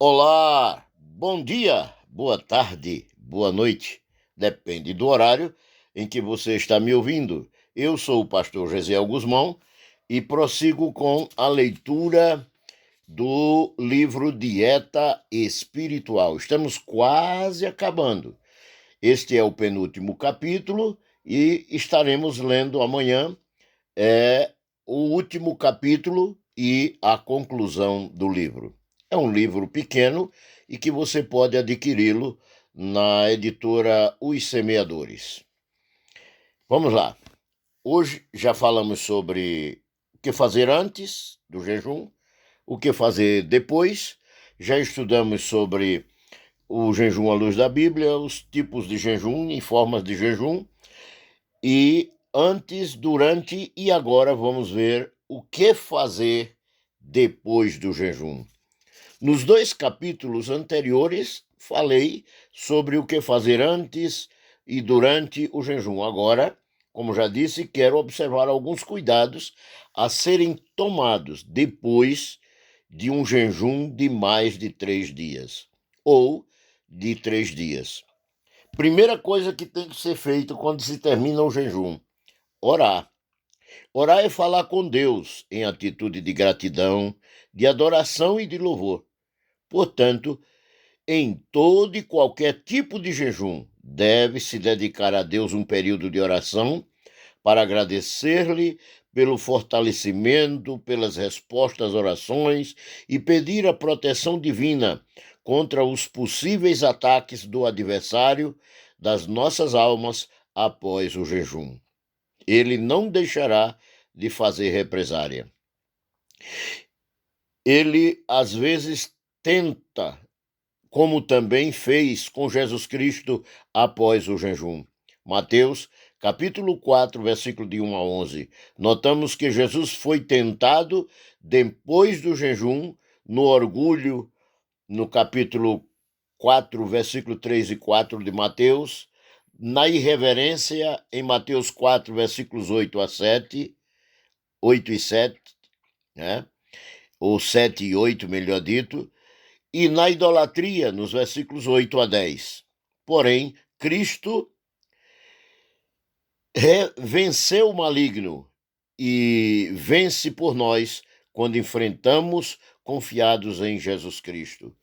Olá, bom dia, boa tarde, boa noite. Depende do horário em que você está me ouvindo. Eu sou o pastor Gesiel Guzmão e prossigo com a leitura do livro Dieta Espiritual. Estamos quase acabando. Este é o penúltimo capítulo e estaremos lendo amanhã o último capítulo e a conclusão do livro. É um livro pequeno e que você pode adquiri-lo na editora Os Semeadores. Vamos lá. Hoje já falamos sobre o que fazer antes do jejum, o que fazer depois. Já estudamos sobre o jejum à luz da Bíblia, os tipos de jejum e formas de jejum. E antes, durante e agora vamos ver o que fazer depois do jejum. Nos dois capítulos anteriores, falei sobre o que fazer antes e durante o jejum. Agora, como já disse, quero observar alguns cuidados a serem tomados depois de um jejum de mais de 3 dias ou de 3 dias. Primeira coisa que tem que ser feito quando se termina o jejum: orar. Orar é falar com Deus em atitude de gratidão, de adoração e de louvor. Portanto, em todo e qualquer tipo de jejum, deve-se dedicar a Deus um período de oração para agradecer-lhe pelo fortalecimento, pelas respostas às orações e pedir a proteção divina contra os possíveis ataques do adversário das nossas almas após o jejum. Ele não deixará de fazer represária. Ele, às vezes, tenta, como também fez com Jesus Cristo após o jejum. Mateus, capítulo 4, versículo de 1 a 11. Notamos que Jesus foi tentado depois do jejum, no orgulho, no capítulo 4, versículo 3 e 4 de Mateus, na irreverência, em Mateus 4, versículos 8 a 7, 8 e 7, né? Ou 7 e 8, melhor dito, e na idolatria, nos versículos 8 a 10. Porém, Cristo venceu o maligno e vence por nós quando enfrentamos confiados em Jesus Cristo,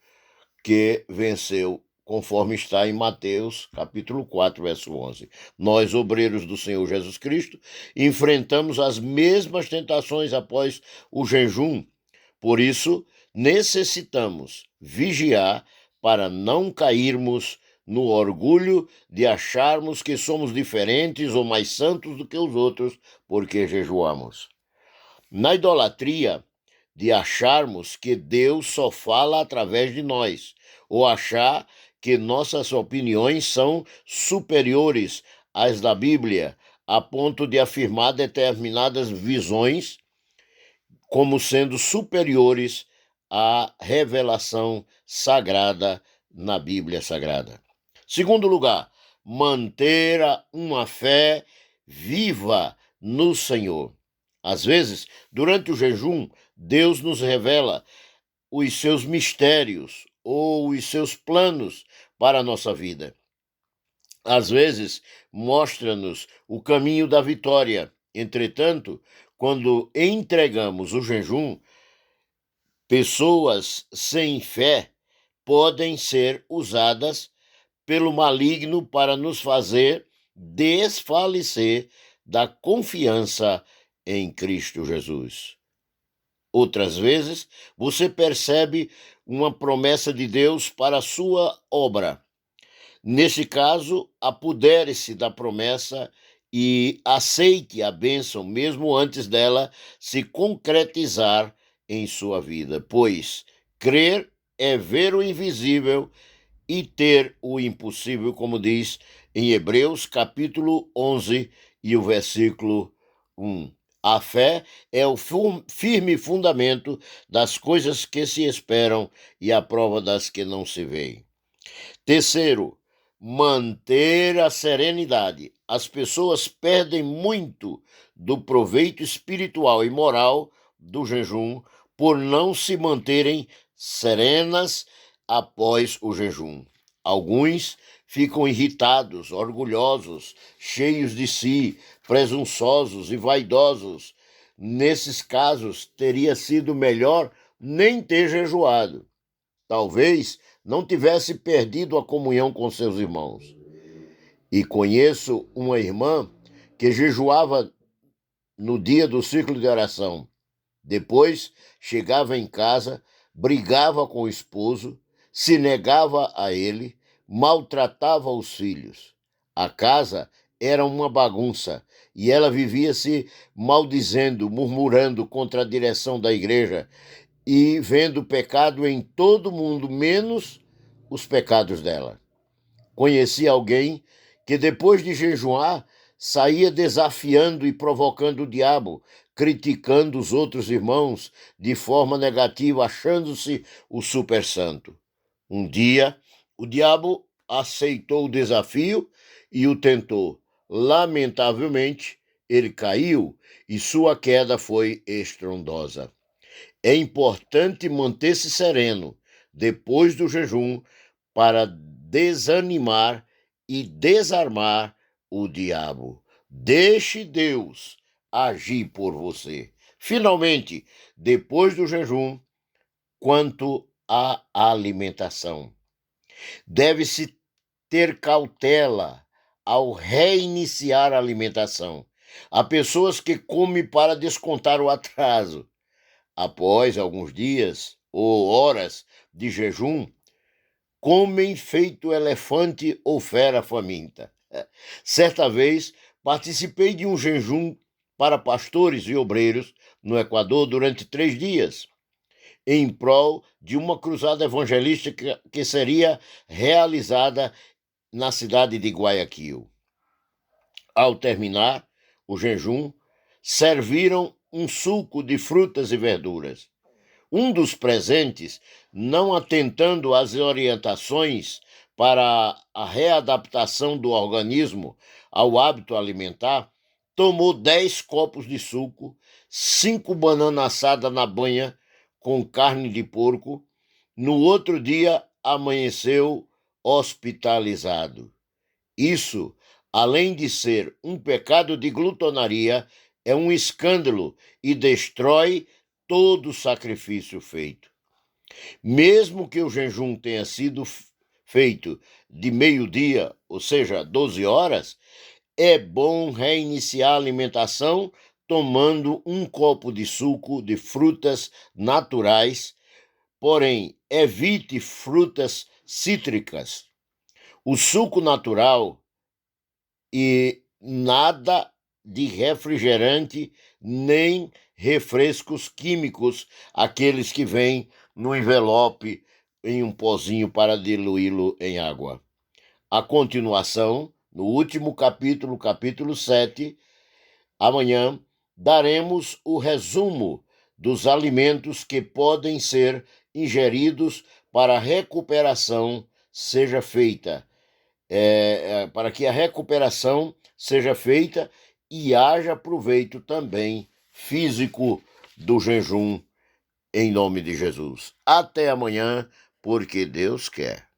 que venceu, conforme está em Mateus, capítulo 4, verso 11. Nós, obreiros do Senhor Jesus Cristo, enfrentamos as mesmas tentações após o jejum. Por isso, necessitamos vigiar para não cairmos no orgulho de acharmos que somos diferentes ou mais santos do que os outros porque jejuamos. Na idolatria, de acharmos que Deus só fala através de nós, ou achar que nossas opiniões são superiores às da Bíblia, a ponto de afirmar determinadas visões como sendo superiores à revelação sagrada na Bíblia Sagrada. Segundo lugar, manter uma fé viva no Senhor. Às vezes, durante o jejum, Deus nos revela os seus mistérios ou os seus planos para a nossa vida. Às vezes, mostra-nos o caminho da vitória. Entretanto, quando entregamos o jejum, pessoas sem fé podem ser usadas pelo maligno para nos fazer desfalecer da confiança em Cristo Jesus. Outras vezes, você percebe uma promessa de Deus para a sua obra. Nesse caso, apodere-se da promessa e aceite a bênção mesmo antes dela se concretizar em sua vida, pois crer é ver o invisível e ter o impossível, como diz em Hebreus capítulo 11 e o versículo 1. A fé é o firme fundamento das coisas que se esperam e a prova das que não se veem. Terceiro, manter a serenidade. As pessoas perdem muito do proveito espiritual e moral do jejum por não se manterem serenas após o jejum. Alguns ficam irritados, orgulhosos, cheios de si, presunçosos e vaidosos. Nesses casos, teria sido melhor nem ter jejuado. Talvez não tivesse perdido a comunhão com seus irmãos. E conheço uma irmã que jejuava no dia do ciclo de oração. Depois chegava em casa, brigava com o esposo, se negava a ele, maltratava os filhos. A casa era uma bagunça e ela vivia se maldizendo, murmurando contra a direção da igreja e vendo pecado em todo mundo, menos os pecados dela. Conheci alguém que, depois de jejuar, saía desafiando e provocando o diabo, criticando os outros irmãos de forma negativa, achando-se o super santo. Um dia, o diabo aceitou o desafio e o tentou. Lamentavelmente, ele caiu e sua queda foi estrondosa. É importante manter-se sereno depois do jejum para desanimar e desarmar o diabo. Deixe Deus agir por você. Finalmente, depois do jejum, quanto à alimentação, deve-se ter cautela ao reiniciar a alimentação. Há pessoas que comem para descontar o atraso. Após alguns dias ou horas de jejum, comem feito elefante ou fera faminta. Certa vez, participei de um jejum para pastores e obreiros no Equador durante 3 dias, em prol de uma cruzada evangelística que seria realizada na cidade de Guayaquil. Ao terminar o jejum, serviram um suco de frutas e verduras. Um dos presentes, não atentando às orientações para a readaptação do organismo ao hábito alimentar, tomou 10 copos de suco, 5 bananas assadas na banha com carne de porco. No outro dia, amanheceu hospitalizado. Isso, além de ser um pecado de glutonaria, é um escândalo e destrói todo o sacrifício feito. Mesmo que o jejum tenha sido feito de meio-dia, ou seja, 12 horas, é bom reiniciar a alimentação tomando um copo de suco de frutas naturais, porém, evite frutas cítricas. O suco natural e nada de refrigerante nem refrescos químicos, aqueles que vêm no envelope em um pozinho para diluí-lo em água. A continuação, no último capítulo, capítulo 7, amanhã daremos o resumo dos alimentos que podem ser ingeridos para a recuperação seja feita. Para que a recuperação seja feita e haja proveito também físico do jejum, em nome de Jesus. Até amanhã, porque Deus quer.